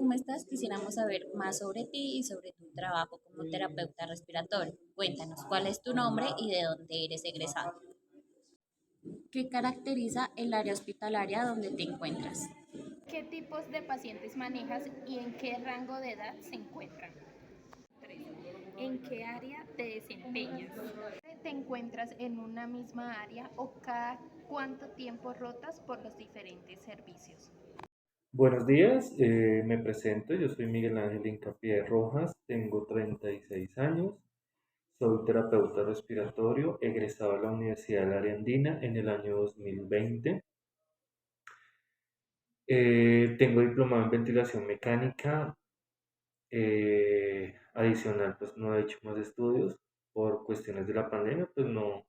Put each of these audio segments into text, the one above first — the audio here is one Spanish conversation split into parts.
¿cómo estás? Quisiéramos saber más sobre ti y sobre tu trabajo como terapeuta respiratorio. Cuéntanos, ¿cuál es tu nombre y de dónde eres egresado? ¿Qué caracteriza el área hospitalaria donde te encuentras? ¿Qué tipos de pacientes manejas y en qué rango de edad se encuentran? 3. ¿En qué área te desempeñas? ¿Te encuentras en una misma área o cada cuánto tiempo rotas por los diferentes servicios? Buenos días, me presento, yo soy Miguel Ángel Hincapié Rojas, tengo 36 años, soy terapeuta respiratorio, egresado de la Universidad del Área Andina en el año 2020. Tengo diplomado en ventilación mecánica, adicional pues no he hecho más estudios por cuestiones de la pandemia, pues no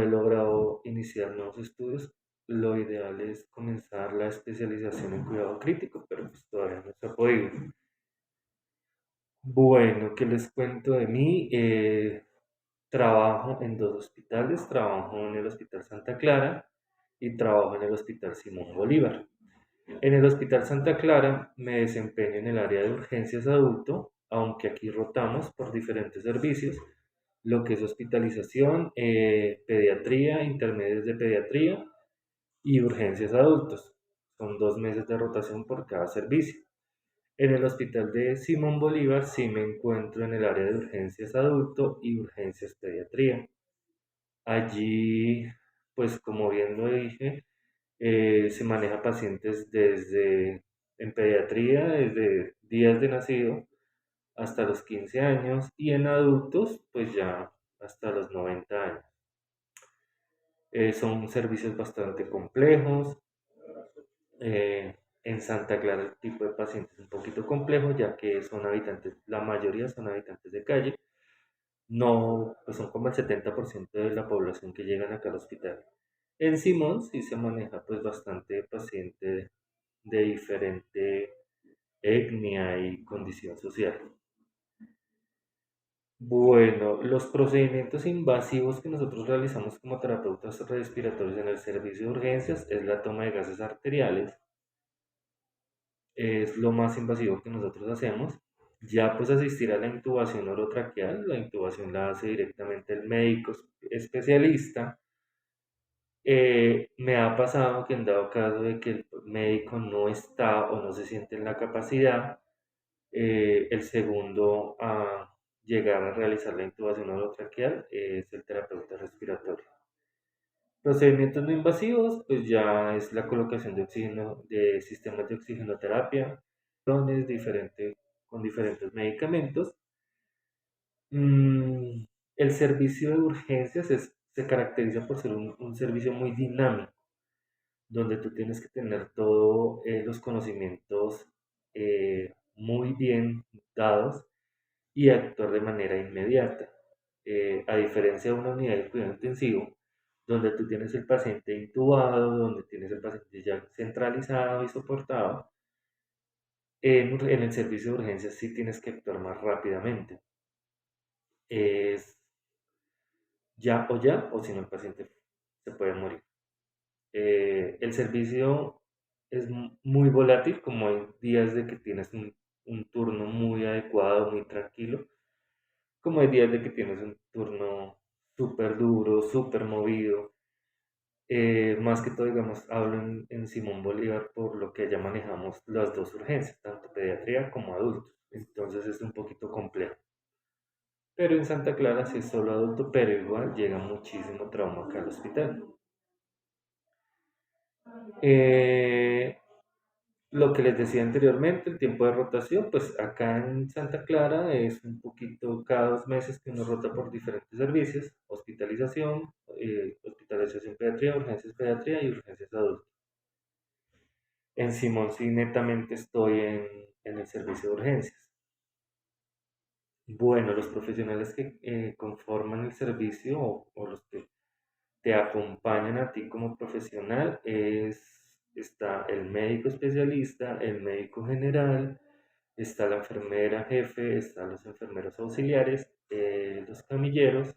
he logrado iniciar nuevos estudios. Lo ideal es comenzar la especialización en cuidado crítico, pero pues todavía no se ha podido. Bueno, ¿qué les cuento de mí? Trabajo en dos hospitales, trabajo en el Hospital Santa Clara y trabajo en el Hospital Simón Bolívar. En el Hospital Santa Clara me desempeño en el área de urgencias adulto, aunque aquí rotamos por diferentes servicios, lo que es hospitalización, pediatría, intermedios de pediatría y urgencias adultos. Son 2 meses de rotación por cada servicio. En el hospital de Simón Bolívar sí me encuentro en el área de urgencias adulto y urgencias pediatría. Allí, pues como bien lo dije, se maneja pacientes en pediatría, desde días de nacido hasta los 15 años y en adultos, pues ya hasta los 90 años. Son servicios bastante complejos. En Santa Clara el tipo de paciente es un poquito complejo, ya que son habitantes, la mayoría son habitantes de calle. No, pues son como el 70% de la población que llegan acá al hospital. En Simón sí se maneja pues bastante paciente de diferente etnia y condición social. Bueno, los procedimientos invasivos que nosotros realizamos como terapeutas respiratorios en el servicio de urgencias es la toma de gases arteriales, es lo más invasivo que nosotros hacemos. Ya pues asistir a la intubación orotraqueal, la intubación la hace directamente el médico especialista. Me ha pasado que en dado caso de que el médico no está o no se siente en la capacidad, el segundo a llegar a realizar la intubación orotraqueal es el terapeuta respiratorio. Procedimientos no invasivos, pues ya es la colocación de oxígeno, de sistemas de oxigenoterapia, diferente, con diferentes medicamentos. Mm, el servicio de urgencias se caracteriza por ser un servicio muy dinámico, donde tú tienes que tener todos los conocimientos muy bien dados y actuar de manera inmediata. A diferencia de una unidad de cuidado intensivo, donde tú tienes el paciente intubado, donde tienes el paciente ya centralizado y soportado, en el servicio de urgencias sí tienes que actuar más rápidamente. Es ya, o si no el paciente se puede morir. El servicio es muy volátil, como hay días de que tienes un turno muy adecuado, muy tranquilo, como hay días de que tienes un turno súper duro, súper movido. Más que todo, digamos, hablo en Simón Bolívar por lo que ya manejamos las dos urgencias, tanto pediatría como adultos. Entonces es un poquito complejo. Pero en Santa Clara sí es solo adulto, pero igual llega muchísimo trauma acá al hospital. Eh, lo que les decía anteriormente, el tiempo de rotación, pues acá en Santa Clara es un poquito cada 2 meses que uno rota por diferentes servicios, hospitalización pediatría, urgencias pediatría y urgencias adultos. En Simón sí netamente estoy en el servicio de urgencias. Bueno, los profesionales que conforman el servicio o los que te acompañan a ti como profesional está el médico especialista, el médico general, está la enfermera jefe, están los enfermeros auxiliares, los camilleros,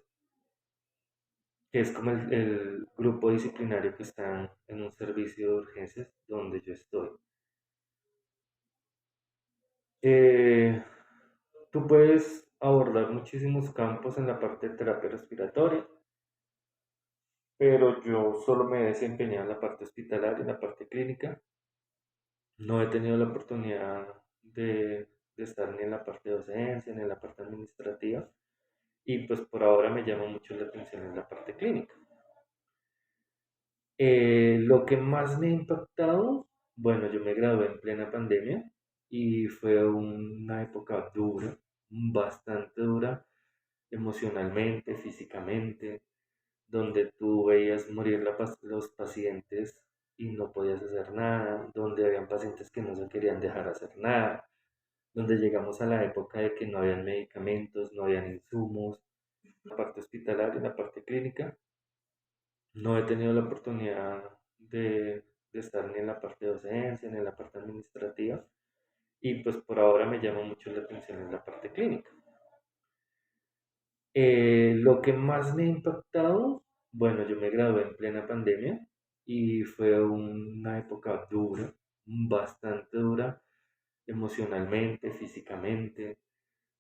que es como el grupo disciplinario que está en un servicio de urgencias donde yo estoy. Eh, Tú puedes abordar muchísimos campos en la parte de terapia respiratoria, pero yo solo me he desempeñado en la parte hospitalaria, en la parte clínica. No he tenido la oportunidad de estar ni en la parte de docencia, ni en la parte administrativa, y pues por ahora me llama mucho la atención en la parte clínica. Lo que más me ha impactado, bueno, yo me gradué en plena pandemia y fue una época dura, bastante dura, emocionalmente, físicamente, donde tú veías morir los pacientes y no podías hacer nada, donde habían pacientes que no se querían dejar hacer nada, donde llegamos a la época de que no habían medicamentos, no habían insumos, la parte hospitalaria, la parte clínica. No he tenido la oportunidad de estar ni en la parte de docencia, ni en la parte administrativa, y pues por ahora me llama mucho la atención en la parte clínica. Lo que más me ha impactado, bueno, yo me gradué en plena pandemia y fue una época dura, bastante dura, emocionalmente, físicamente,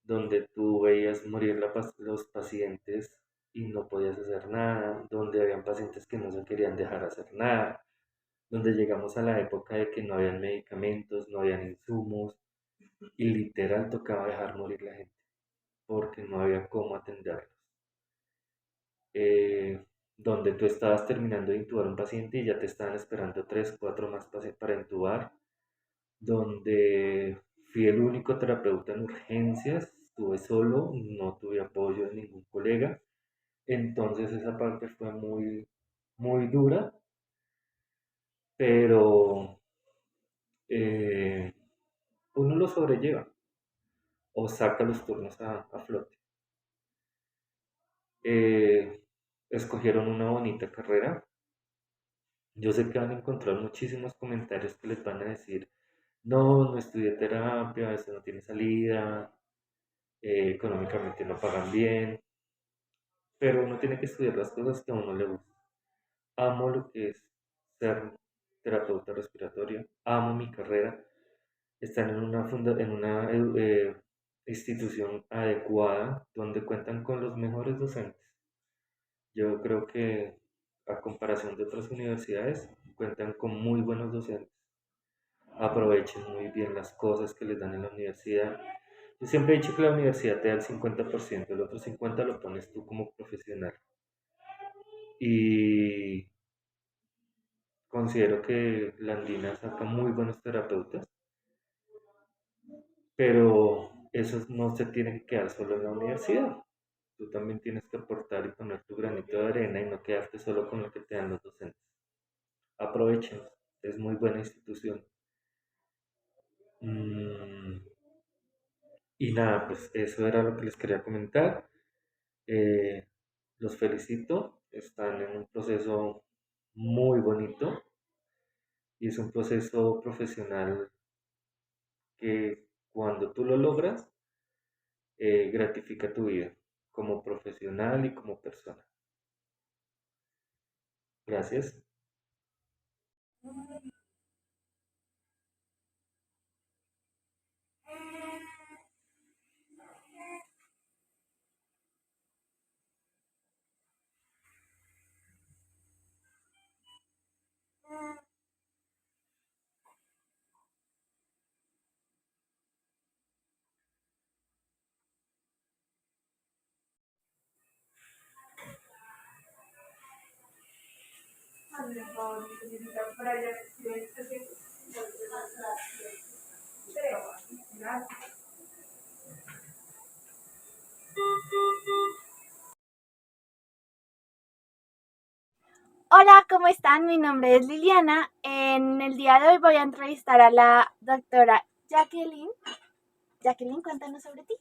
donde tú veías morir los pacientes y no podías hacer nada, donde habían pacientes que no se querían dejar hacer nada, donde llegamos a la época de que no habían medicamentos, no habían insumos y literal tocaba dejar morir la gente porque no había cómo atenderlos. Eh, Donde tú estabas terminando de intubar a un paciente y ya te estaban esperando 3, 4 más pacientes para intubar, donde fui el único terapeuta en urgencias, estuve solo, no tuve apoyo de ningún colega, entonces esa parte fue muy, muy dura, pero eh, uno lo sobrelleva o saca los turnos a flote. Eh, Escogieron una bonita carrera. Yo sé que van a encontrar muchísimos comentarios que les van a decir, no, no estudié terapia, eso no tiene salida, económicamente no pagan bien, pero uno tiene que estudiar las cosas que a uno le gustan. Amo lo que es ser terapeuta respiratorio, amo mi carrera, están en en una institución adecuada donde cuentan con los mejores docentes. Yo creo que a comparación de otras universidades, cuentan con muy buenos docentes. Aprovechen muy bien las cosas que les dan en la universidad. Yo siempre he dicho que la universidad te da el 50%, el otro 50% lo pones tú como profesional. Y considero que la Andina saca muy buenos terapeutas, pero esos no se tienen que quedar solo en la universidad. Tú también tienes que aportar y poner tu granito de arena y no quedarte solo con lo que te dan los docentes. Aprovechen, es muy buena institución. Mm, y nada, pues eso era lo que les quería comentar. Eh, los felicito, están en un proceso muy bonito y es un proceso profesional que cuando tú lo logras, gratifica tu vida como profesional y como persona. Gracias. Hola, ¿cómo están? Mi nombre es Liliana. En el día de hoy voy a entrevistar a la doctora Jacqueline. Jacqueline, cuéntanos sobre ti.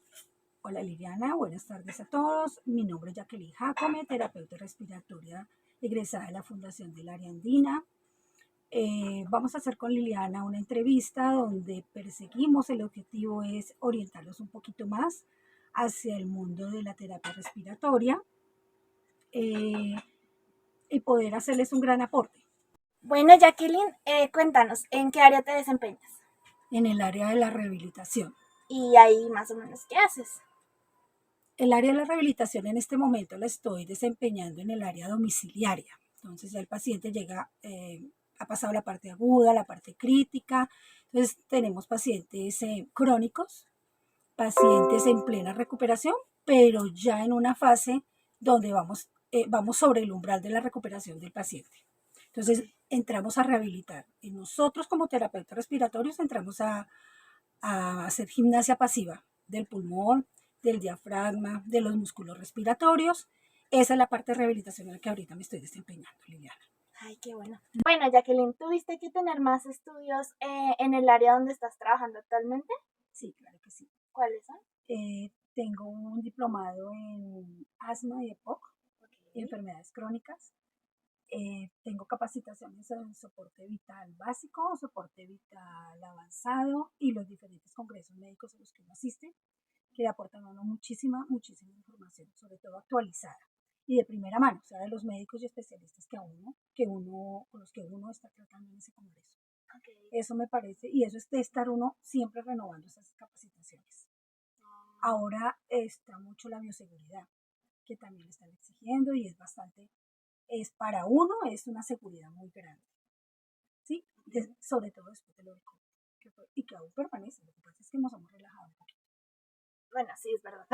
Hola Liliana, buenas tardes a todos. Mi nombre es Jacqueline Jacome, terapeuta respiratoria egresada de la Fundación del Área Andina. Vamos a hacer con Liliana una entrevista donde perseguimos, el objetivo es orientarlos un poquito más hacia el mundo de la terapia respiratoria y poder hacerles un gran aporte. Bueno, Jacqueline, cuéntanos, ¿en qué área te desempeñas? En el área de la rehabilitación. y ahí más o menos, ¿qué haces? El área de la rehabilitación en este momento la estoy desempeñando en el área domiciliaria. Entonces ya el paciente llega, ha pasado la parte aguda, la parte crítica. Entonces tenemos pacientes crónicos, pacientes en plena recuperación, pero ya en una fase donde vamos sobre el umbral de la recuperación del paciente. Entonces entramos a rehabilitar. Y nosotros como terapeutas respiratorios entramos a hacer gimnasia pasiva del pulmón, del diafragma, de los músculos respiratorios. Esa es la parte de rehabilitación en la que ahorita me estoy desempeñando, Liliana. Ay, qué bueno. Bueno, Jacqueline, ¿tuviste que tener más estudios en el área donde estás trabajando actualmente? Sí, claro que sí. ¿Cuáles son? Tengo un diplomado en asma y EPOC, y enfermedades crónicas. Tengo capacitaciones en soporte vital básico, soporte vital avanzado y los diferentes congresos médicos a los que uno asiste, que le aportan a uno muchísima información, sobre todo actualizada y de primera mano, o sea, de los médicos y especialistas con los que uno está tratando en ese congreso. Okay. Eso me parece, y eso es de estar uno siempre renovando esas capacitaciones. Ahora está mucho la bioseguridad, que también le están exigiendo y para uno es una seguridad muy grande, ¿sí? Sobre todo después de lo del COVID, y que aún permanece, lo que pasa es que nos hemos relajado un poquito. Bueno, sí, es verdad.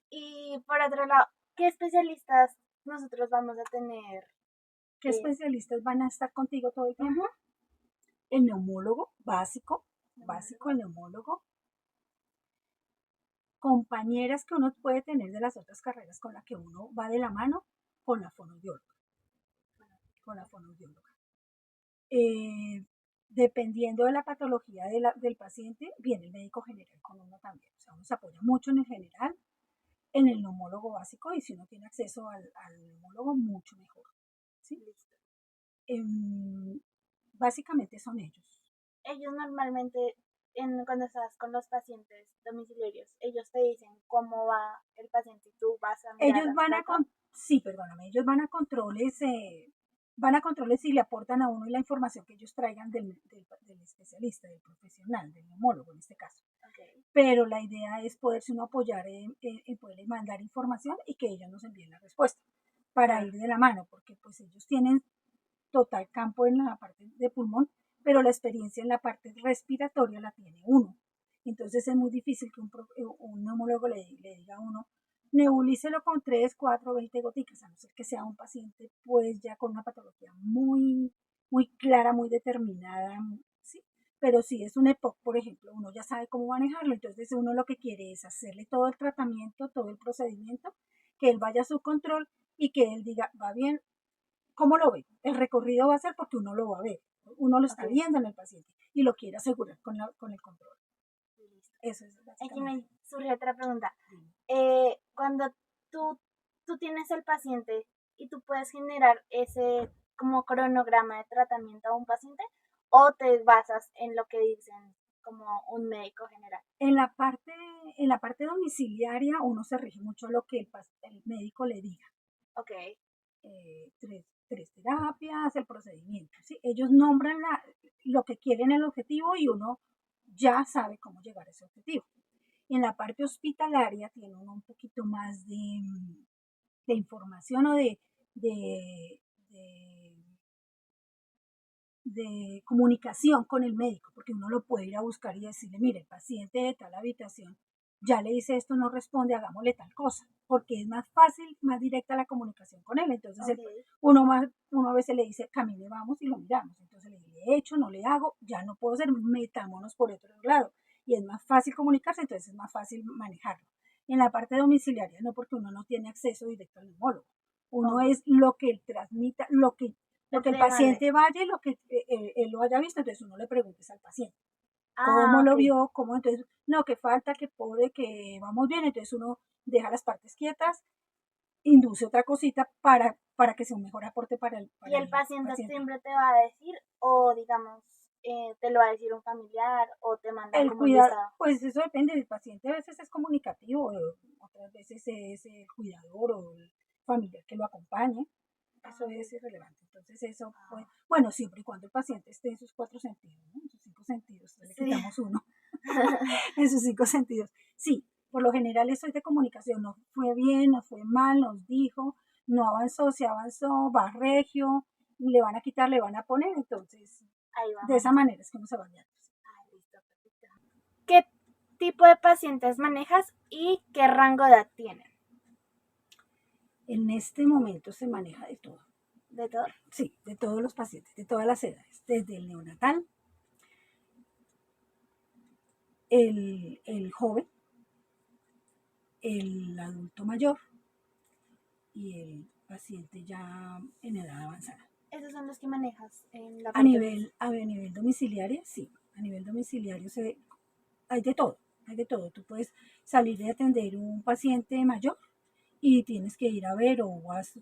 Y por otro lado, ¿qué especialistas nosotros vamos a tener? ¿Qué especialistas van a estar contigo todo el tiempo? El neumólogo básico, el neumólogo. Compañeras que uno puede tener de las otras carreras con las que uno va de la mano, con la fonoaudióloga. Dependiendo de la patología del paciente, viene el médico general con uno también. O sea, uno se apoya mucho en el general, en el neumólogo básico, y si uno tiene acceso al neumólogo, mucho mejor. ¿Sí? Básicamente son ellos. Ellos normalmente, cuando estás con los pacientes domiciliarios, ellos te dicen cómo va el paciente y tú vas a mirar. Ellos van a controles, y le aportan a uno la información que ellos traigan del especialista, del profesional, del neumólogo en este caso. Okay. Pero la idea es poderse uno apoyar en poderles mandar información y que ellos nos envíen la respuesta para ir de la mano, porque pues ellos tienen total campo en la parte de pulmón, pero la experiencia en la parte respiratoria la tiene uno. Entonces es muy difícil que un neumólogo le diga a uno, nebulícelo con 3, 4, 20 goticas, a no ser que sea un paciente pues ya con una patología muy clara, muy determinada, ¿sí? Pero si es un EPOC, por ejemplo, uno ya sabe cómo manejarlo, entonces uno lo que quiere es hacerle todo el tratamiento, todo el procedimiento, que él vaya a su control y que él diga, va bien, ¿cómo lo ve? El recorrido va a ser porque uno lo va a ver, uno lo está viendo en el paciente y lo quiere asegurar con el control. Eso es Aquí me surge otra pregunta. Sí. Cuando tú tienes el paciente y tú puedes generar ese como cronograma de tratamiento a un paciente, o te basas en lo que dicen como un médico general. En la parte domiciliaria uno se rige mucho a lo que el médico le diga. Ok. 3 terapias, el procedimiento, ¿sí? Ellos nombran lo que quieren, el objetivo, y uno ya sabe cómo llegar a ese objetivo. En la parte hospitalaria tiene uno un poquito más de información o de comunicación con el médico, porque uno lo puede ir a buscar y decirle, mire, el paciente de tal habitación ya le dice esto, no responde, hagámosle tal cosa, porque es más fácil, más directa la comunicación con él. Entonces uno a veces le dice, camine, vamos, y lo miramos. Entonces le he hecho, no le hago, ya no puedo hacer, metámonos por otro lado. Y es más fácil comunicarse, entonces es más fácil manejarlo. En la parte domiciliaria no, porque uno no tiene acceso directo al neumólogo. Uno es lo que él transmita, lo que el paciente vaya y lo que él lo haya visto, entonces uno le preguntes al paciente. ¿Cómo lo vio? ¿Cómo? Entonces, no, que falta, que pobre, que vamos bien. Entonces uno deja las partes quietas, induce otra cosita para que sea un mejor aporte para el paciente. ¿Y el paciente siempre te va a decir, o digamos, te lo va a decir un familiar, o te manda el como cuidado? listado? Pues eso depende del paciente. A veces es comunicativo, otras veces es el cuidador o el familiar que lo acompañe. Eso es irrelevante. Entonces eso, pues, bueno, siempre y cuando el paciente esté en sus 4 sentidos, ¿no? En sus 5 sentidos, le quitamos uno. en sus 5 sentidos. Sí, por lo general eso es de comunicación, no fue bien, no fue mal, nos dijo, no avanzó, se avanzó, va regio, le van a quitar, le van a poner, entonces Ahí va. de esa manera es que uno se va guiando. Listo, perfecto. ¿Qué tipo de pacientes manejas y qué rango de edad tienen? En este momento se maneja de todo, ¿De todo? sí, de todos los pacientes, de todas las edades, desde el neonatal, el joven, el adulto mayor y el paciente ya en edad avanzada. Esos son los que manejas en la A parte nivel domiciliario, sí, a nivel domiciliario hay de todo, hay de todo. Tú puedes salir de atender un paciente mayor y tienes que ir a ver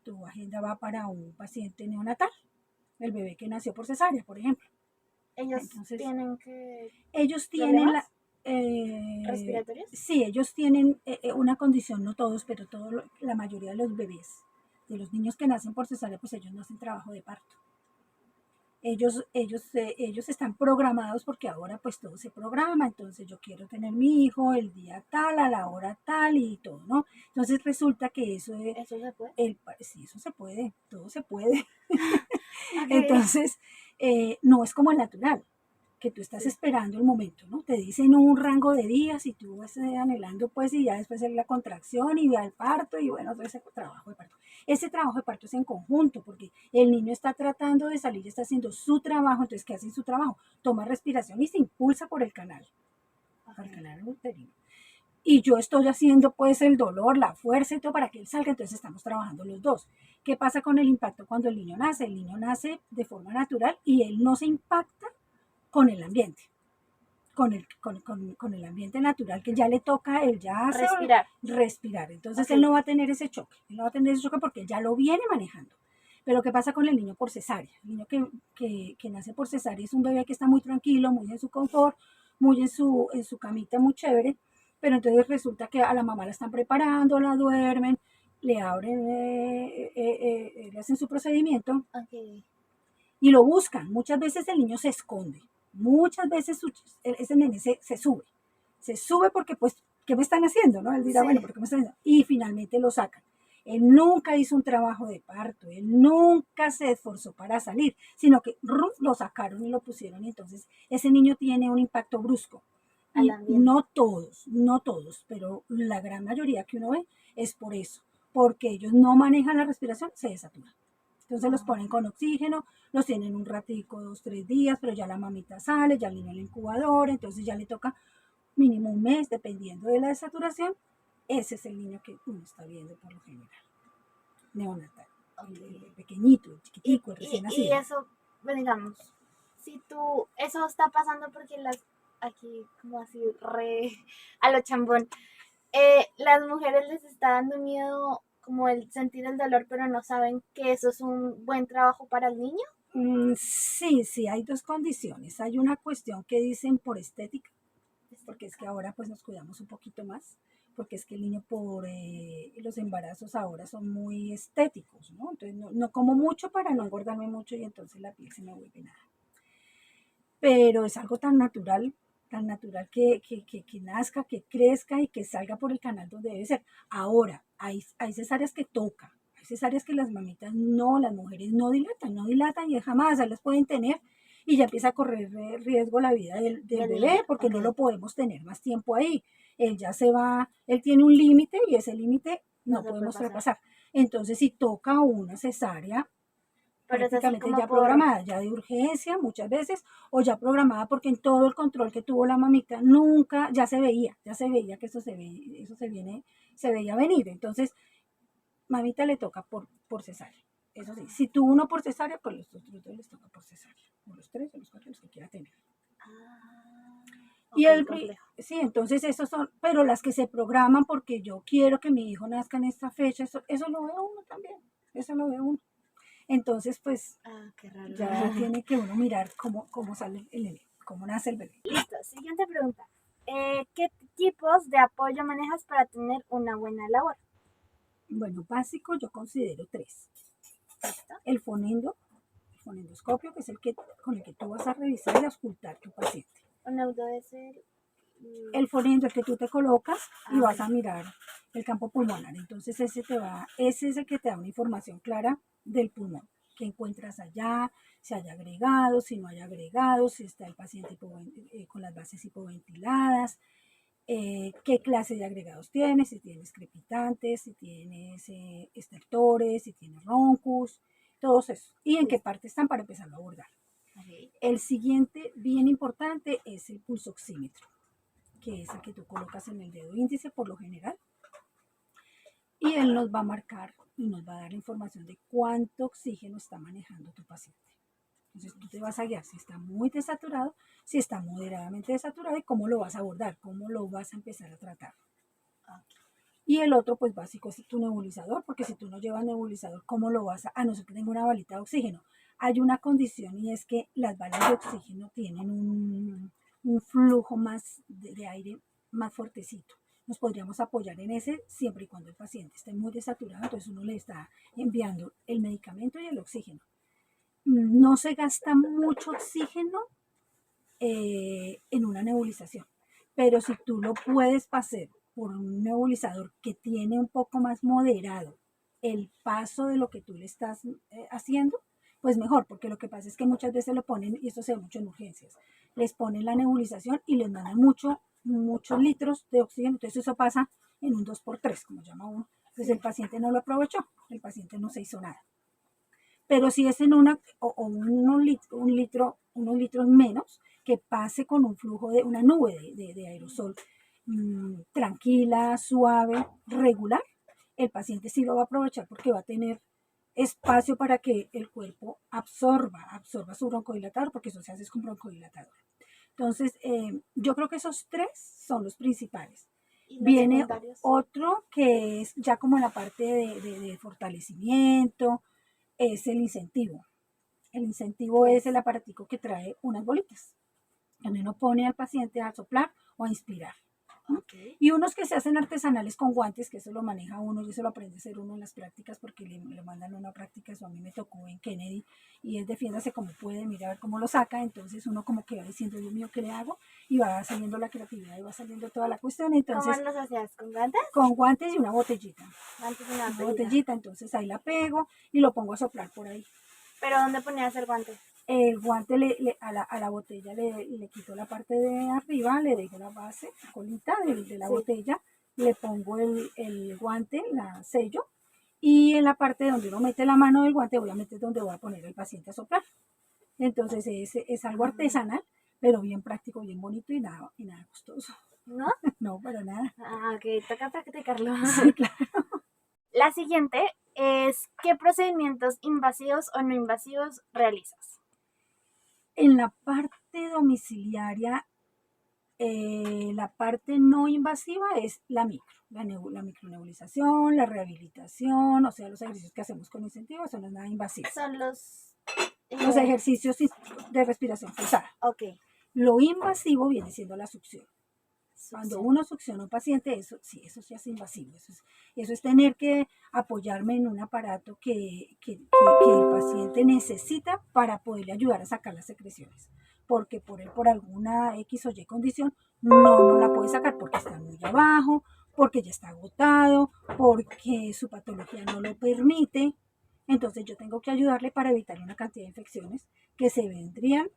tu agenda va para un paciente neonatal, el bebé que nació por cesárea, por ejemplo. Ellos Entonces, tienen que ellos tienen ¿problemas eh, respiratorios? sí, ellos tienen una condición, no todos, pero la mayoría de los bebés, de los niños que nacen por cesárea, pues ellos no hacen trabajo de parto. Ellos están programados porque ahora pues todo se programa, entonces yo quiero tener mi hijo el día tal, a la hora tal y todo, ¿no? Entonces resulta que eso es, ¿Eso se puede? sí, eso se puede, todo se puede. Ok. Entonces, no es como el natural, que tú estás Sí. esperando el momento, ¿no? Te dicen un rango de días y tú vas anhelando, pues, y ya después es la contracción y va el parto y bueno, todo ese trabajo de parto. Ese trabajo de parto es en conjunto, porque el niño está tratando de salir, está haciendo su trabajo, entonces, ¿qué hace en su trabajo? Toma respiración y se impulsa por el canal, por el canal uterino. Y yo estoy haciendo pues el dolor, la fuerza y todo para que él salga, entonces estamos trabajando los dos. ¿Qué pasa con el impacto cuando el niño nace? El niño nace de forma natural y él no se impacta con el ambiente, con el ambiente natural que ya le toca a él ya respirar. Entonces él no va a tener ese choque, él no va a tener ese choque porque él ya lo viene manejando. Pero ¿qué pasa con el niño por cesárea? El niño que nace por cesárea es un bebé que está muy tranquilo, muy en su confort, muy en su camita, muy chévere, pero entonces resulta que a la mamá la están preparando, la duermen, le abren, le hacen su procedimiento Ok. y lo buscan. Muchas veces el niño se esconde, muchas veces ese nene se sube porque pues, ¿qué me están haciendo? ¿No? Él dirá, Sí. bueno, ¿por qué me están haciendo? Y finalmente lo sacan. Él nunca hizo un trabajo de parto, él nunca se esforzó para salir, sino que lo sacaron y lo pusieron y entonces ese niño tiene un impacto brusco. Al Y ambiente. no todos, pero la gran mayoría que uno ve es por eso, porque ellos no manejan la respiración, se desaturan. Entonces los ponen con oxígeno, los tienen un ratico, 2, 3 días, pero ya la mamita sale, ya el niño en la incubadora, entonces ya le toca mínimo un mes, dependiendo de la desaturación. Ese es el niño que uno está viendo por lo general, neonatal, el pequeñito, el Y, chiquitico, el y, recién y nacido. eso, bueno, digamos, si tú, eso está pasando porque aquí, como así, re a lo chambón, las mujeres les está dando miedo como el sentir el dolor, pero no saben que eso es un buen trabajo para el niño. Sí, hay dos condiciones. Hay una cuestión que dicen por estética, porque es que ahora pues nos cuidamos un poquito más, porque es que el niño por los embarazos ahora son muy estéticos, ¿no? Entonces no como mucho para no engordarme mucho y entonces la piel se me vuelve nada. Pero es algo tan natural que nazca, que crezca y que salga por el canal donde debe ser. Ahora, hay cesáreas que toca, hay cesáreas que las mamitas no, las mujeres no dilatan y jamás las pueden tener y ya empieza a correr riesgo la vida del bebé niño, porque ok. no lo podemos tener más tiempo ahí. Él ya se va, él tiene un límite y ese límite No no se puede podemos pasar. traspasar. Entonces, si toca una cesárea, Pero es así prácticamente como ya por, programada, ya de urgencia muchas veces, o ya programada porque en todo el control que tuvo la mamita nunca, ya se veía que eso se veía venir. Entonces, mamita le toca por cesárea. Eso sí, si tuvo uno por cesárea, pues los otros dos les toca por cesárea. O los 3 o los 4, los que quiera tener. Y ok, complejo. sí, entonces esos son, pero las que se programan porque yo quiero que mi hijo nazca en esta fecha, eso lo ve uno también, eso lo ve uno. Entonces, pues Qué raro. ya tiene que uno mirar cómo sale el bebé, cómo nace el bebé. Listo, siguiente pregunta. ¿Qué tipos de apoyo manejas para tener una buena labor? Bueno, básico yo considero 3. ¿Listo? El fonendoscopio, que es con el que tú vas a revisar y auscultar tu paciente. Un audio es el el fonendo, el que tú te colocas y Ah, vas ok. a mirar el campo pulmonar. Entonces ese es el que te da una información clara del pulmón, qué encuentras allá, si hay agregados, si no hay agregados, si está el paciente con las bases hipoventiladas, qué clase de agregados tienes, si tienes crepitantes, si tienes estertores, si tienes roncus, todos esos. Y en qué parte están para empezar a abordar. Ok. El siguiente, bien importante, es el pulsoxímetro, que es el que tú colocas en el dedo índice por lo general. Y él nos va a marcar y nos va a dar la información de cuánto oxígeno está manejando tu paciente. Entonces tú te vas a guiar si está muy desaturado, si está moderadamente desaturado y cómo lo vas a abordar, cómo lo vas a empezar a tratar. Y el otro, pues básico, es tu nebulizador, porque si tú no llevas nebulizador, ¿cómo lo vas a no ser que tenga una balita de oxígeno? Hay una condición y es que las balas de oxígeno tienen un flujo más de aire más fuertecito. Nos podríamos apoyar en ese siempre y cuando el paciente esté muy desaturado, entonces uno le está enviando el medicamento y el oxígeno. No se gasta mucho oxígeno en una nebulización. Pero si tú lo puedes pasar por un nebulizador que tiene un poco más moderado el paso de lo que tú le estás haciendo, pues mejor, porque lo que pasa es que muchas veces lo ponen, y esto se ve mucho en urgencias, les ponen la nebulización y les mandan muchos litros de oxígeno, entonces eso pasa en un 2x3, como llama uno. Entonces el paciente no lo aprovechó, el paciente no se hizo nada. Pero si es en unos litros menos, que pase con un flujo de una nube de aerosol tranquila, suave, regular, el paciente sí lo va a aprovechar porque va a tener espacio para que el cuerpo absorba su broncodilatador, porque eso se hace con broncodilatador. Entonces, yo creo que esos tres son los principales. ¿Y los Viene secundarios? otro que es ya como la parte de fortalecimiento, es el incentivo. El incentivo es el aparatico que trae unas bolitas, donde uno pone al paciente a soplar o a inspirar. Ok. Y unos que se hacen artesanales con guantes, que eso lo maneja uno y eso lo aprende a hacer uno en las prácticas porque le mandan una práctica, eso a mí me tocó en Kennedy, y es defiéndase como puede, mira a ver cómo lo saca, entonces uno como que va diciendo, Dios mío, ¿qué le hago? Y va saliendo la creatividad y va saliendo toda la cuestión, ¿Cómo entonces los hacías? ¿Con guantes? con guantes y una botellita, Antes de una entonces ahí la pego y lo pongo a soplar por ahí. ¿Pero dónde ponías el guante? El guante a la botella le quito la parte de arriba, le dejo la base, la colita de la Sí. botella, le pongo el guante, la sello, y en la parte donde uno mete la mano del guante, obviamente es donde voy a poner al paciente a soplar. Entonces es algo artesanal, pero bien práctico, bien bonito y nada costoso. ¿No? No, para nada. Ah, ok, toca practicarlo. Sí, claro. La siguiente es, ¿qué procedimientos invasivos o no invasivos realizas? En la parte domiciliaria, la parte no invasiva es la micronebulización, la rehabilitación, o sea, los ejercicios que hacemos con incentivos, eso no es nada invasivo. Son los... Los ejercicios de respiración forzada. Ok. Lo invasivo viene siendo la succión. Cuando Succión. uno succiona a un paciente, eso sí es invasivo. Eso es tener que apoyarme en un aparato que el paciente necesita para poderle ayudar a sacar las secreciones. Porque por alguna X o Y condición no la puede sacar porque está muy abajo, porque ya está agotado, porque su patología no lo permite. Entonces yo tengo que ayudarle para evitar una cantidad de infecciones que se vendrían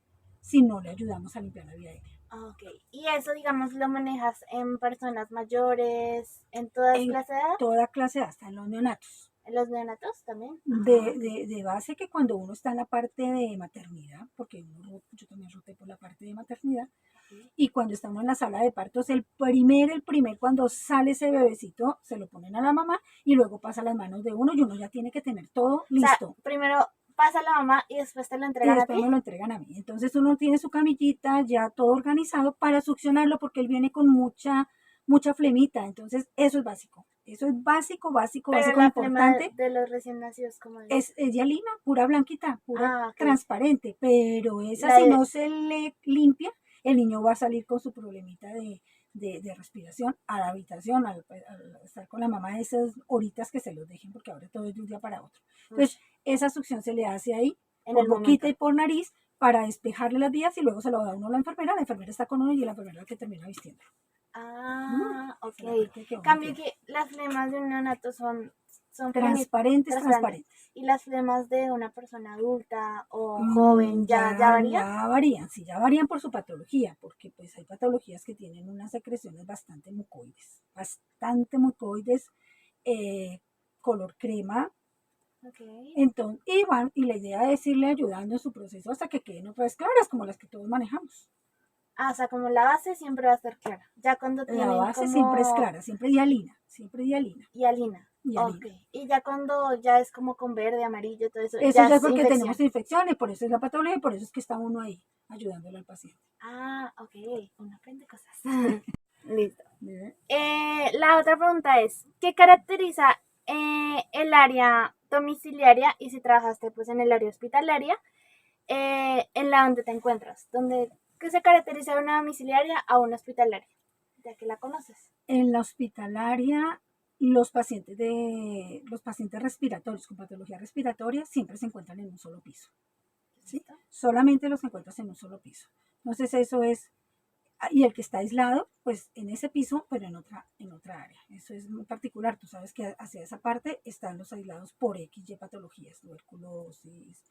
si no le ayudamos a limpiar la vía aérea. Ok. Y eso, digamos, lo manejas en personas mayores, en todas En clases de edad, toda clase, hasta en los neonatos. en los neonatos también. De base que cuando uno está en la parte de maternidad, porque yo también roté por la parte de maternidad, y cuando estamos en la sala de partos, el primer, cuando sale ese bebecito, se lo ponen a la mamá y luego pasa a las manos de uno y uno ya tiene que tener todo O sea, listo. primero pasa la mamá y después te lo Y entregan a después ti. me lo entregan a mí. Entonces uno tiene su camillita ya todo organizado para succionarlo porque él viene con mucha flemita. Entonces eso es básico. Eso es básico, Pero la flema importante. de los recién nacidos, ¿cómo Es hialina, pura blanquita, pura Ah, ok. transparente, pero esa La si de... no se le limpia, el niño va a salir con su problemita de respiración a la habitación, al estar con la mamá esas horitas que se los dejen, porque ahora todo es de un día para otro. Entonces, esa succión se le hace ahí, En por el boquita momento. y por nariz, para despejarle las vías y luego se lo da uno a la enfermera está con uno y la enfermera es la que termina vistiendo. Ah, Esa ok. es la parte que uno Cambio tiene. que las flemas de un neonato son Transparentes. y las flemas de una persona adulta o Mm, joven ya varían. ya varían por su patología, porque pues hay patologías que tienen unas secreciones bastante mucoides, eh, color crema. Ok. Entonces, y la idea es irle ayudando en su proceso hasta que queden otras claras, como las que todos manejamos. Ah, o sea, como la base siempre va a estar clara. Ya cuando La tienen base siempre es como clara, siempre hialina, siempre hialina, hialina. Ok. hialina. Y ya cuando ya es como con verde, amarillo, todo eso, Eso ya ya es es porque infección. tenemos infección y por eso es la patología y por eso es que está uno ahí ayudándole al paciente. Ah, ok. Uno aprende cosas. Listo. ¿Ve? La otra pregunta es, ¿qué caracteriza el área domiciliaria y si trabajaste pues en el área hospitalaria, en la donde te encuentras? ¿Qué se caracteriza de una domiciliaria a una hospitalaria? Ya que la conoces. En la hospitalaria, los pacientes respiratorios con patología respiratoria siempre se encuentran en un solo piso. ¿Sí? ¿Listo? Solamente los encuentras en un solo piso. Entonces eso es, y el que está aislado, pues en ese piso, pero en otra área. Eso es muy particular. Tú sabes que hacia esa parte están los aislados por X y patologías, tuberculosis,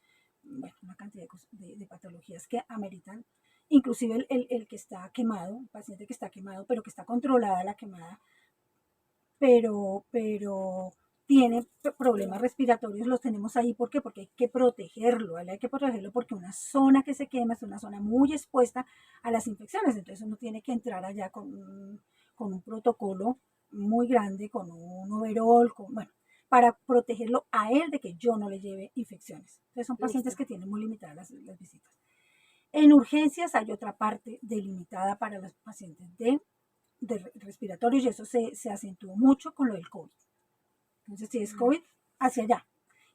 bueno, una cantidad de patologías que ameritan, inclusive el que está quemado, el paciente que está quemado, pero que está controlada la quemada, pero tiene problemas respiratorios, los tenemos ahí. ¿Por qué? Porque hay que protegerlo, ¿vale? Hay que protegerlo porque una zona que se quema es una zona muy expuesta a las infecciones, entonces uno tiene que entrar allá con un protocolo muy grande, con un overol, bueno, para protegerlo a él de que yo no le lleve infecciones. Entonces son pacientes Listo. que tienen muy limitadas las visitas. En urgencias hay otra parte delimitada para los pacientes de respiratorios y eso se acentuó mucho con lo del COVID. Entonces, si es COVID, hacia allá.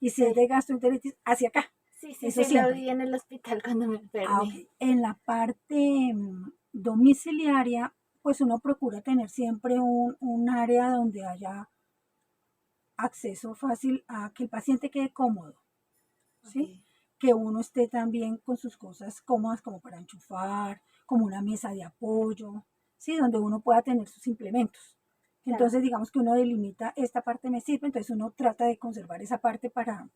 Y si es Sí. de gastroenteritis, hacia acá. Sí, Eso lo siempre. vi en el hospital cuando me Ah, enfermé. ok. En la parte domiciliaria, pues uno procura tener siempre un área donde haya acceso fácil a que el paciente quede cómodo, ¿sí? Ok. Que uno esté también con sus cosas cómodas como para enchufar, como una mesa de apoyo, ¿sí? Donde uno pueda tener sus implementos. Claro. Entonces, digamos que uno delimita esta parte me sirve, entonces uno trata de conservar esa parte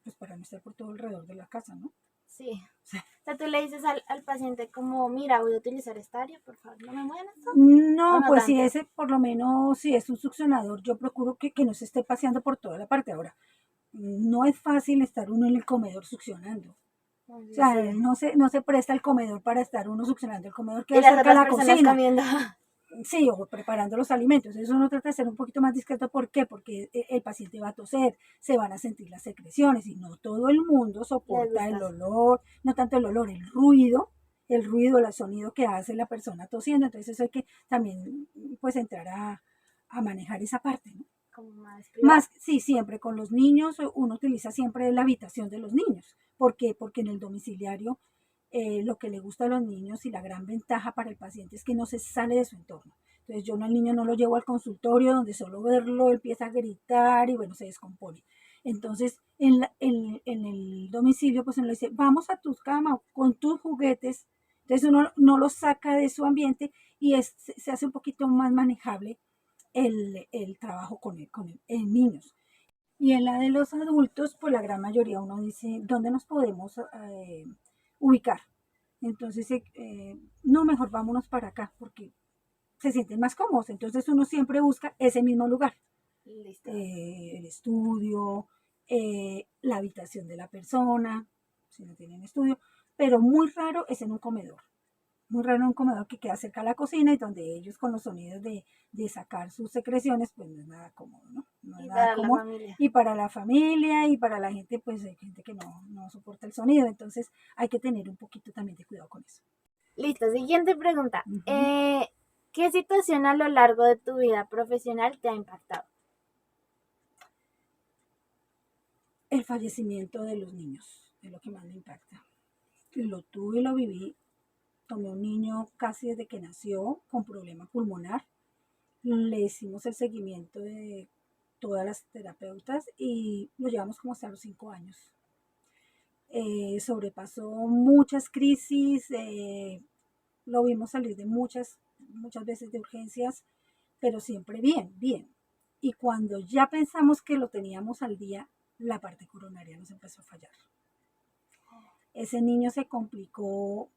pues para no estar por todo alrededor de la casa, ¿no? Sí. O sea, tú le dices al paciente como, mira, voy a utilizar esta área, por favor, no me muevan esto. ¿O No, no pues si tanto? por lo menos, si es un succionador, yo procuro que no se esté paseando por toda la parte. Ahora, no es fácil estar uno en el comedor succionando. O sea, Sí. no se presta el comedor para estar uno succionando. El comedor Y queda las cerca de otras la personas cocina. comiendo. Sí, o preparando los alimentos. Eso uno trata de ser un poquito más discreto. ¿Por qué? Porque el paciente va a toser, se van a sentir las secreciones y no todo el mundo Les soporta el gusta. olor, no tanto el olor, el ruido, el sonido que hace la persona tosiendo. Entonces eso hay que también pues entrar a manejar esa parte, ¿no? Como más privada. Sí, siempre con los niños, uno utiliza siempre la habitación de los niños. ¿Por qué? Porque en el domiciliario lo que le gusta a los niños y la gran ventaja para el paciente es que no se sale de su entorno. Entonces yo al niño no lo llevo al consultorio donde solo verlo empieza a gritar y bueno, se descompone. Entonces en el domicilio pues uno le dice, vamos a tu cama con tus juguetes. Entonces uno no lo saca de su ambiente y se hace un poquito más manejable el trabajo en niños. Y en la de los adultos, pues la gran mayoría uno dice, ¿dónde nos podemos ubicar? Entonces, no, mejor vámonos para acá, porque se sienten más cómodos. Entonces uno siempre busca ese mismo lugar. Listo. El estudio, la habitación de la persona, si no tienen estudio, pero muy raro es en un comedor. Muy raro en un comedor que queda cerca de la cocina y donde ellos con los sonidos de sacar sus secreciones, pues no es nada cómodo, ¿no? No es Y nada para la cómodo. familia. Y para la familia y para la gente, pues hay gente que no soporta el sonido, entonces hay que tener un poquito también de cuidado con eso. Listo, siguiente pregunta. Ujú. ¿Qué situación a lo largo de tu vida profesional te ha impactado? El fallecimiento de los niños es lo que más me impacta. Lo tuve y lo viví. Tomé un niño casi desde que nació con problema pulmonar. Le hicimos el seguimiento de todas las terapeutas y lo llevamos como hasta los 5 años. sobrepasó muchas crisis, lo vimos salir de muchas veces de urgencias, pero siempre bien, bien. Y cuando ya pensamos que lo teníamos al día, la parte coronaria nos empezó a fallar. Ese niño se complicó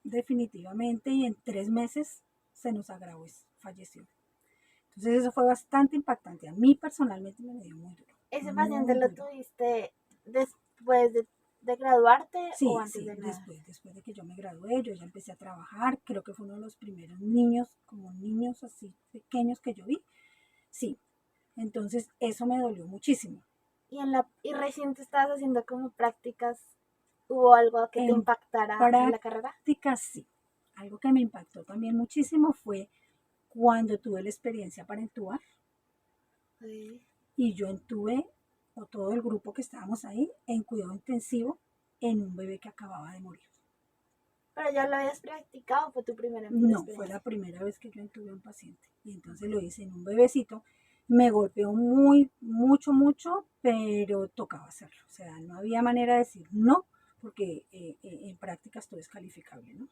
definitivamente y en 3 meses se nos agravó y falleció. Entonces eso fue bastante impactante. A mí personalmente me dio muy duro. ¿Ese muy paciente lo duro. tuviste después de graduarte Sí, o antes sí, de graduarte? después de que yo me gradué, yo ya empecé a trabajar, creo que fue uno de los primeros niños, como niños así pequeños que yo vi, sí, entonces eso me dolió muchísimo. Y recién te estabas haciendo como prácticas, ¿hubo algo que te En impactara en la carrera? práctica sí, algo que me impactó también muchísimo fue cuando tuve la experiencia para entubar Sí. y yo entubé, o todo el grupo que estábamos ahí, en cuidado intensivo en un bebé que acababa de morir. ¿Pero ya lo habías practicado o fue tu primera No, fue la experiencia? primera vez que yo entuve a un paciente y entonces lo hice en un bebecito. Me golpeó mucho, pero tocaba hacerlo. O sea, no había manera de decir no, porque en prácticas todo es calificable, ¿no?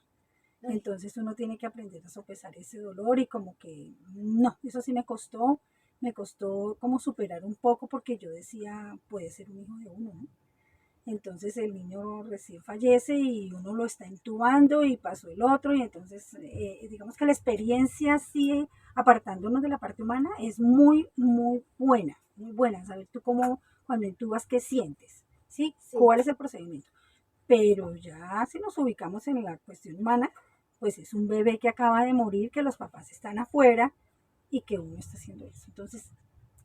Ay, Entonces uno tiene que aprender a sopesar ese dolor y como que no, eso sí me costó como superar un poco porque yo decía, puede ser un hijo de uno, ¿no? Entonces el niño recién fallece y uno lo está intubando y pasó el otro y entonces digamos que la experiencia sí, apartándonos de la parte humana, es muy buena, saber tú cómo cuando intubas qué sientes, ¿sí? sí. ¿Cuál es el procedimiento? Pero ya si nos ubicamos en la cuestión humana, pues es un bebé que acaba de morir, que los papás están afuera y que uno está haciendo eso. Entonces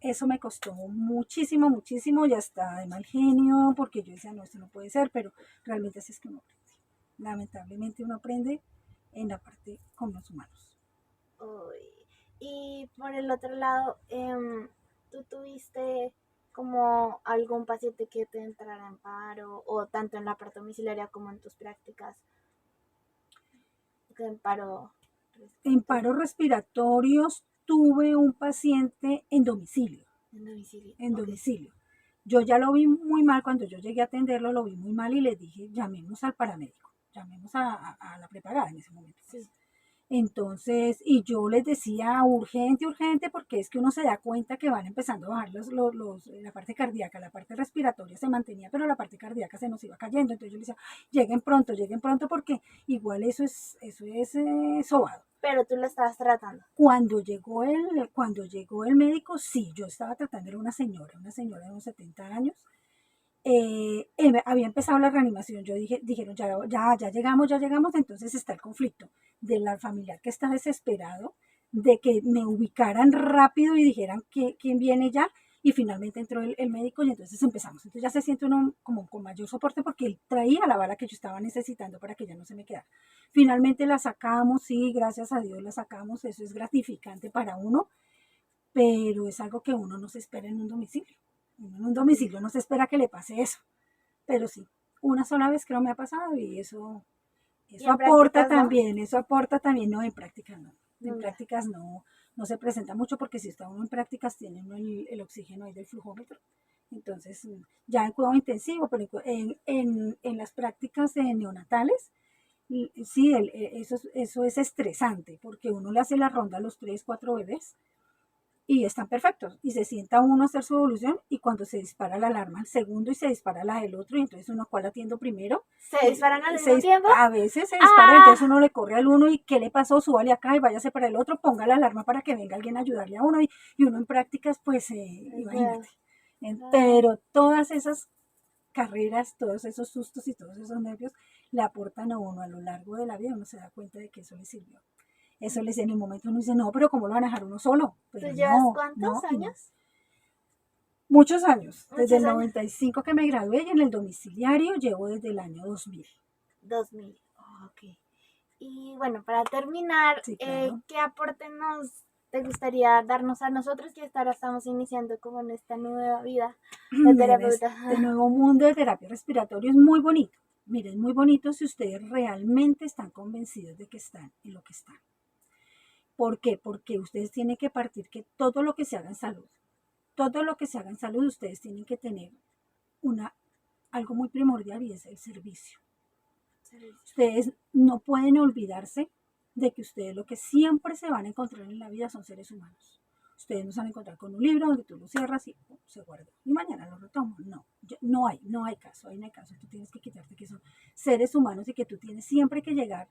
eso me costó muchísimo y hasta de mal genio, porque yo decía, no, esto no puede ser, pero realmente así es que uno aprende. Lamentablemente uno aprende en la parte con los humanos. Uy. Y por el otro lado, ¿tú tuviste como algún paciente que te entrara en paro o tanto en la parte domiciliaria como en tus prácticas en paro En respiratorio? paros respiratorios tuve un paciente en domicilio, En domicilio, en ok. domicilio. Yo ya lo vi muy mal, cuando yo llegué a atenderlo lo vi muy mal y le dije, llamemos al paramédico, llamemos a la preparada en ese momento. Pues. Sí, Entonces, y yo les decía urgente, porque es que uno se da cuenta que van empezando a bajar la parte cardíaca, la parte respiratoria se mantenía, pero la parte cardíaca se nos iba cayendo. Entonces yo les decía, lleguen pronto, porque igual eso es sobado. pero tú lo estabas tratando. Cuando llegó el médico, sí, yo estaba tratando, era una señora de unos 70 años, había empezado la reanimación, dijeron, ya llegamos, entonces está el conflicto de la familiar que está desesperado, de que me ubicaran rápido y dijeran quién viene ya, y finalmente entró el médico y entonces empezamos. Entonces ya se siente uno como con mayor soporte porque él traía la bala que yo estaba necesitando para que ya no se me quedara. Finalmente la sacamos, sí, gracias a Dios la sacamos, eso es gratificante para uno, pero es algo que uno no se espera en un domicilio. Uno en un Sí. domicilio no se espera que le pase eso, pero sí, una sola vez creo me ha pasado y Y en prácticas no, eso aporta también, no, en nunca. prácticas no se presenta mucho porque si está uno en prácticas tiene uno el oxígeno ahí del flujómetro, entonces ya en cuidado intensivo, pero en las prácticas neonatales, sí, eso es estresante porque uno le hace la ronda a los 3, 4 bebés y están perfectos. Y se sienta uno a hacer su evolución y cuando se dispara la alarma al segundo y se dispara la del otro y entonces uno cuál atiendo primero, ¿Se disparan al mismo tiempo? a veces se dispara y ¡Ah! entonces uno le corre al uno y ¿qué le pasó? Súbale acá y váyase para el otro, ponga la alarma para que venga alguien a ayudarle a uno y uno en prácticas pues imagínate. Ah, Pero todas esas carreras, todos esos sustos y todos esos nervios le aportan a uno a lo largo de la vida, uno se da cuenta de que eso le sirvió. Eso les en el momento uno dice, no, pero ¿cómo lo van a dejar uno solo? ¿tú Pero llevas cuántos no. años? Muchos años, desde Muchos el años. 95 que me gradué y en el domiciliario llevo desde el año 2000. 2000. Ok. Y bueno, para terminar, Sí, claro. ¿qué aporte te gustaría darnos a nosotros que hasta ahora estamos iniciando como en esta nueva vida de En este terapeuta? nuevo mundo de terapia respiratoria es muy bonito. Miren, es muy bonito si ustedes realmente están convencidos de que están en lo que están. ¿Por qué? Porque ustedes tienen que partir que todo lo que se haga en salud, todo lo que se haga en salud, ustedes tienen que tener una algo muy primordial y es el servicio. Ustedes no pueden olvidarse de que ustedes lo que siempre se van a encontrar en la vida son seres humanos. Ustedes no se van a encontrar con un libro donde tú lo cierras y se guarda. Y mañana lo retomo. No, no hay caso, ahí no hay caso. Tú tienes que quitarte que son seres humanos y que tú tienes siempre que llegar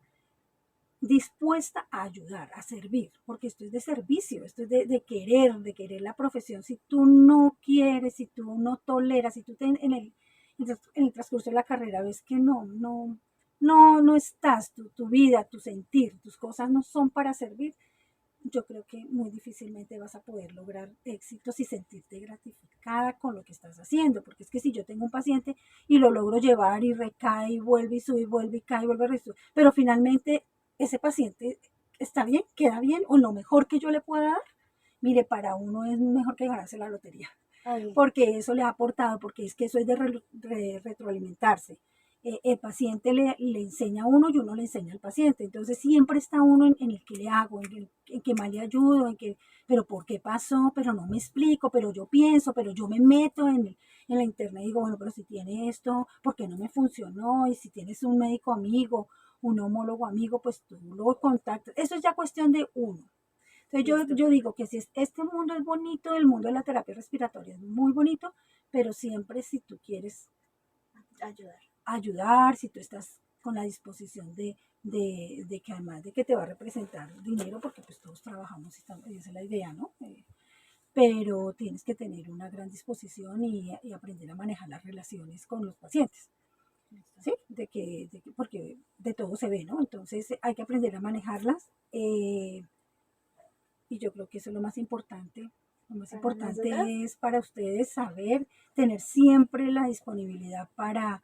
dispuesta a ayudar, a servir, porque esto es de servicio, esto es de querer la profesión. Si tú no quieres, si tú no toleras, si tú en el transcurso de la carrera ves que no estás, tu vida, tu sentir, tus cosas no son para servir, yo creo que muy difícilmente vas a poder lograr éxitos y sentirte gratificada con lo que estás haciendo, porque es que si yo tengo un paciente y lo logro llevar y recae y vuelve y sube y vuelve y cae y vuelve a resubir, pero finalmente ese paciente está bien, queda bien o lo mejor que yo le pueda dar, mire, para uno es mejor que ganarse la lotería, porque eso le ha aportado, porque es que eso es de retroalimentarse. El paciente le enseña a uno y uno le enseña al paciente. Entonces siempre está uno en el que le hago, en que más le ayudo, pero ¿por qué pasó? Pero no me explico, pero yo pienso, pero yo me meto en la internet y digo, bueno, pero si tiene esto, ¿por qué no me funcionó? Y si tienes un médico amigo, un homólogo amigo, pues tú lo contactas. Eso es ya cuestión de uno. Entonces yo digo que si este mundo es bonito, el mundo de la terapia respiratoria es muy bonito, pero siempre si tú quieres ayudar, si tú estás con la disposición de que además de que te va a representar dinero, porque pues todos trabajamos y esa es la idea, ¿no? Pero tienes que tener una gran disposición y aprender a manejar las relaciones con los pacientes. ¿Sí? Porque de todo se ve, ¿no? Entonces hay que aprender a manejarlas y yo creo que eso es lo más importante. Lo más importante es para ustedes saber, tener siempre la disponibilidad para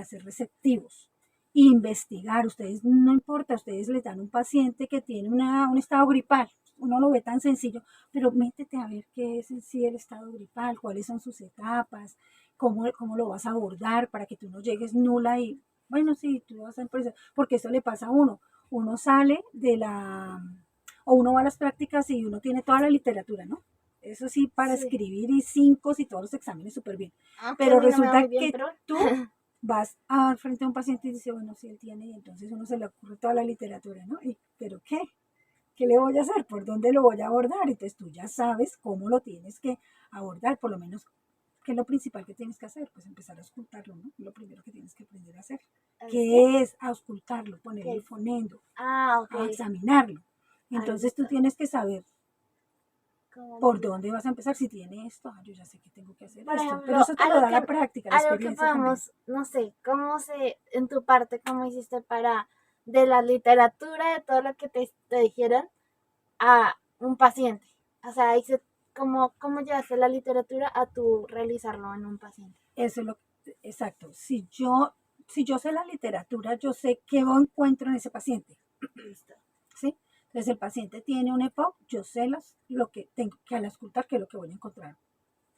ser receptivos. Investigar, ustedes no importa, ustedes les dan un paciente que tiene un estado gripal, uno lo ve tan sencillo, pero métete a ver qué es en sí el estado gripal, cuáles son sus etapas, cómo lo vas a abordar para que tú no llegues nula y, bueno, sí, tú vas a empezar, porque eso le pasa a uno sale o uno va a las prácticas y uno tiene toda la literatura, ¿no? Eso sí, para escribir y 5 y todos los exámenes súper bien. Pero resulta que tú vas al frente a un paciente y dices, bueno, sí, él tiene, y entonces uno se le ocurre toda la literatura, ¿no? ¿Pero qué? ¿Qué le voy a hacer? ¿Por dónde lo voy a abordar? Entonces tú ya sabes cómo lo tienes que abordar, por lo menos, ¿qué es lo principal que tienes que hacer? Pues empezar a auscultarlo, ¿no? Lo primero que tienes que aprender a hacer. ¿Qué es auscultarlo? Ponerlo el fonendo, a examinarlo. Entonces tú tienes que saber por dónde vas a empezar. Si tiene esto, yo ya sé que tengo que hacer esto. Ejemplo, Pero eso te lo da la práctica, la experiencia también. No sé, en tu parte, cómo hiciste de la literatura, de todo lo que te dijeron, a un paciente? O sea, ¿cómo llevaste la literatura a tu realizarlo en un paciente? Eso es exacto. Si yo sé la literatura, yo sé qué encuentro en ese paciente. Listo. ¿Sí? Entonces el paciente tiene un EPOC, yo sé lo que tengo que al auscultar, qué es lo que voy a encontrar,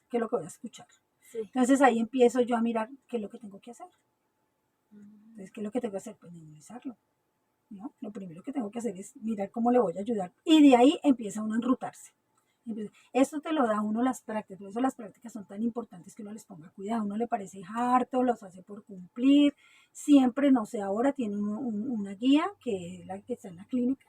qué es lo que voy a escuchar. Sí. Entonces ahí empiezo yo a mirar qué es lo que tengo que hacer. Entonces, ¿qué es lo que tengo que hacer? Pues memorizarlo, ¿no? Lo primero que tengo que hacer es mirar cómo le voy a ayudar. Y de ahí empieza uno a enrutarse. Esto te lo da uno las prácticas, por eso las prácticas son tan importantes que uno les ponga cuidado. A uno le parece harto, los hace por cumplir. Siempre, no sé, ahora tiene una guía que es la que está en la clínica,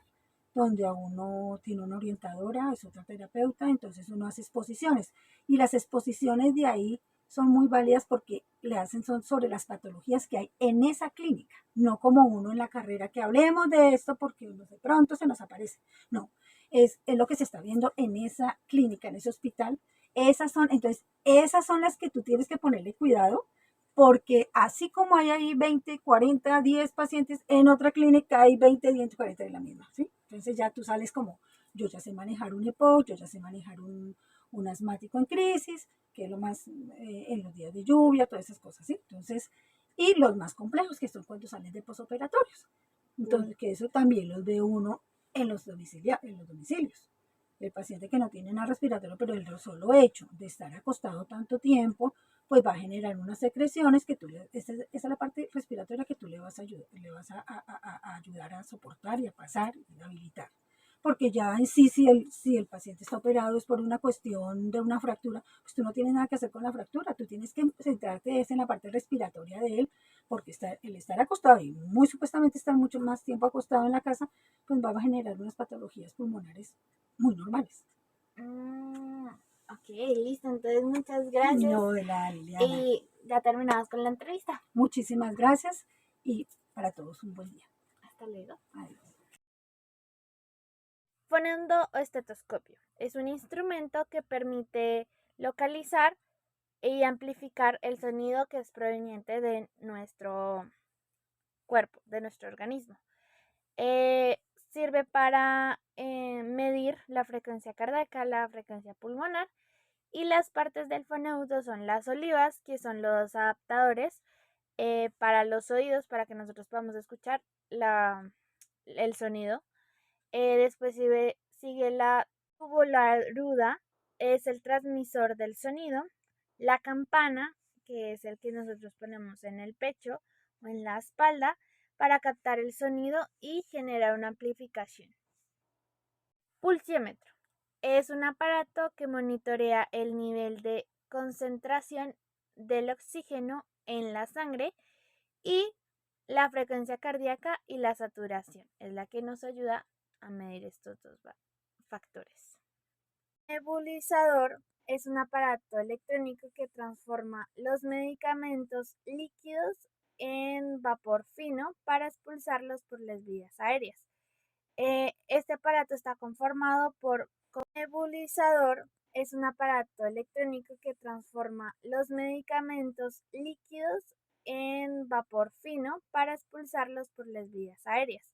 donde a uno tiene una orientadora, es otra terapeuta, entonces uno hace exposiciones. Y las exposiciones de ahí son muy válidas porque le hacen son sobre las patologías que hay en esa clínica, no como uno en la carrera que hablemos de esto porque de pronto se nos aparece. No, es lo que se está viendo en esa clínica, en ese hospital. Entonces, esas son las que tú tienes que ponerle cuidado porque así como hay ahí 20, 40, 10 pacientes, en otra clínica hay 20, 10, 40 de la misma, ¿sí? Entonces ya tú sales como, yo ya sé manejar un EPOC, yo ya sé manejar un asmático en crisis, que es lo más en los días de lluvia, todas esas cosas, ¿sí? Entonces, y los más complejos, que son cuando salen de posoperatorios. Entonces, que eso también los ve uno en los domicilios. El paciente que no tiene nada respiratorio, pero el solo hecho de estar acostado tanto tiempo, pues va a generar unas secreciones que esa es la parte respiratoria que tú le vas a ayudar, a ayudar a soportar y a pasar y a habilitar. porque ya en sí, si el paciente está operado es por una cuestión de una fractura, pues tú no tienes nada que hacer con la fractura, tú tienes que centrarte en la parte respiratoria de él, porque el estar acostado y muy supuestamente estar mucho más tiempo acostado en la casa, pues va a generar unas patologías pulmonares muy normales. Mm, ok, listo. Entonces, muchas gracias. No, de la Liliana. Y ya terminamos con la entrevista. Muchísimas gracias y para todos un buen día. Hasta luego. Adiós. Fonoaudiostetoscopio es un instrumento que permite localizar y amplificar el sonido que es proveniente de nuestro cuerpo, de nuestro organismo. Sirve para medir la frecuencia cardíaca, la frecuencia pulmonar, y las partes del foneudo son las olivas, que son los adaptadores para los oídos, para que nosotros podamos escuchar el sonido. Después sigue la tubular ruda, es el transmisor del sonido. La campana, que es el que nosotros ponemos en el pecho o en la espalda para captar el sonido y generar una amplificación. Pulsiómetro. Es un aparato que monitorea el nivel de concentración del oxígeno en la sangre y la frecuencia cardíaca y la saturación. Es la que nos ayuda a medir estos dos factores. Nebulizador es un aparato electrónico que transforma los medicamentos líquidos en vapor fino para expulsarlos por las vías aéreas. Este aparato está conformado por nebulizador. Es un aparato electrónico que transforma los medicamentos líquidos en vapor fino para expulsarlos por las vías aéreas.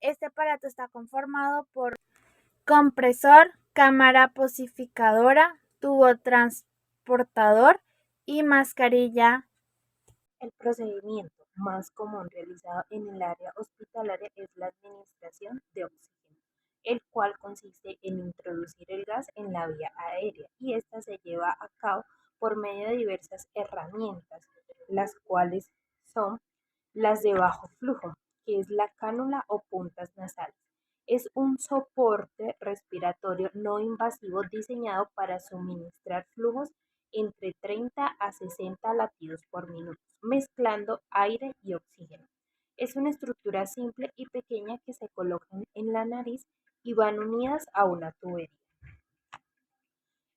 Este aparato está conformado por compresor, cámara posificadora, tubo transportador y mascarilla. El procedimiento más común realizado en el área hospitalaria es la administración de oxígeno, el cual consiste en introducir el gas en la vía aérea y esta se lleva a cabo por medio de diversas herramientas, las cuales son las de bajo flujo, que es la cánula o puntas nasales. Es un soporte respiratorio no invasivo diseñado para suministrar flujos entre 30 a 60 latidos por minuto, mezclando aire y oxígeno. Es una estructura simple y pequeña que se colocan en la nariz y van unidas a una tubería.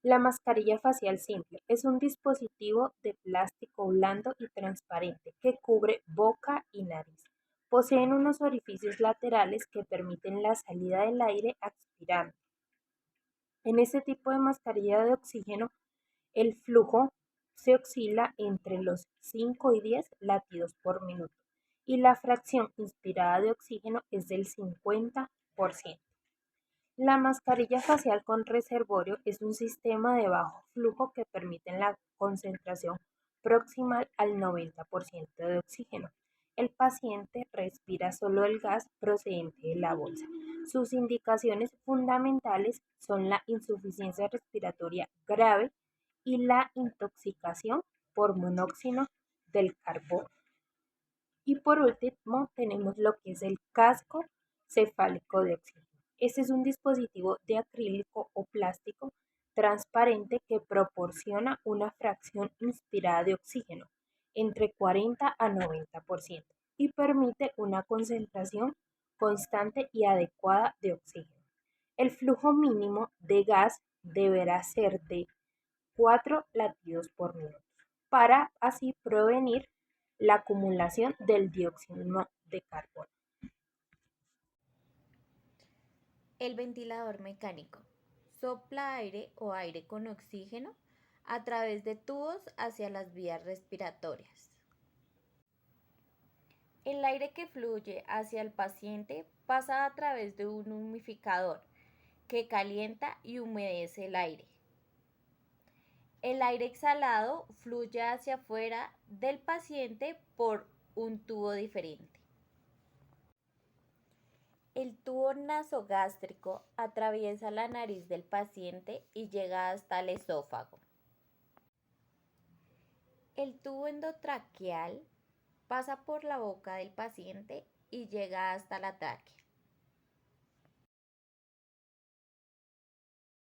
La mascarilla facial simple es un dispositivo de plástico blando y transparente que cubre boca y nariz. Poseen unos orificios laterales que permiten la salida del aire aspirando. En este tipo de mascarilla de oxígeno, el flujo se oscila entre los 5 y 10 latidos por minuto y la fracción inspirada de oxígeno es del 50%. La mascarilla facial con reservorio es un sistema de bajo flujo que permite la concentración proximal al 90% de oxígeno. El paciente respira solo el gas procedente de la bolsa. Sus indicaciones fundamentales son la insuficiencia respiratoria grave y la intoxicación por monóxido del carbono. Y por último tenemos lo que es el casco cefálico de oxígeno. Este es un dispositivo de acrílico o plástico transparente que proporciona una fracción inspirada de oxígeno entre 40 a 90% y permite una concentración constante y adecuada de oxígeno. El flujo mínimo de gas deberá ser de 4 latidos por minuto para así prevenir la acumulación del dióxido de carbono. El ventilador mecánico sopla aire o aire con oxígeno a través de tubos hacia las vías respiratorias. El aire que fluye hacia el paciente pasa a través de un humidificador que calienta y humedece el aire. El aire exhalado fluye hacia afuera del paciente por un tubo diferente. El tubo nasogástrico atraviesa la nariz del paciente y llega hasta el esófago. El tubo endotraqueal pasa por la boca del paciente y llega hasta la tráquea.